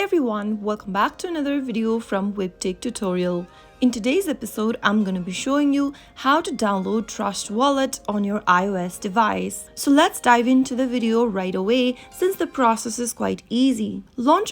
everyone, welcome back to another video from Webtech Tutorial. In today's episode, I'm going to be showing you how to download Trust Wallet on your iOS device. So let's dive into the video right away since the process is quite easy.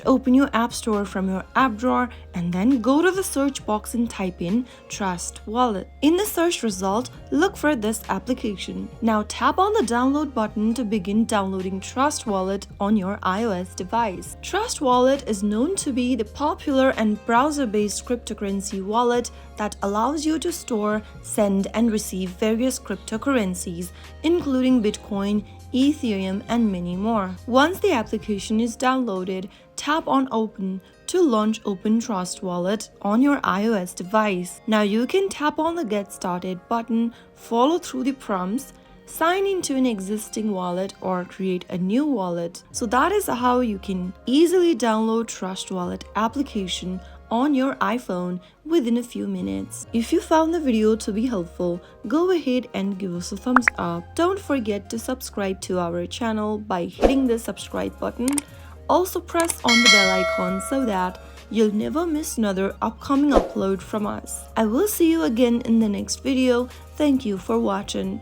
Open your App Store from your app drawer and then go to the search box and type in Trust Wallet. In the search result, look for this application. Now tap on the download button to begin downloading Trust Wallet on your iOS device. Trust Wallet is known to be the popular and browser-based cryptocurrency wallet that allows you to store, send, and receive various cryptocurrencies, including Bitcoin, Ethereum, and many more. Once the application is downloaded, tap on Open to launch Open Trust Wallet on your iOS device. Now you can tap on the Get Started button, follow through the prompts, sign into an existing wallet or create a new wallet. So that is how you can easily download Trust Wallet application on your iPhone within a few minutes. If you found the video to be helpful, go ahead and give us a thumbs up. Don't forget to subscribe to our channel by hitting the subscribe button. Also press on the bell icon so that you'll never miss another upcoming upload from us. I will see you again in the next video. Thank you for watching.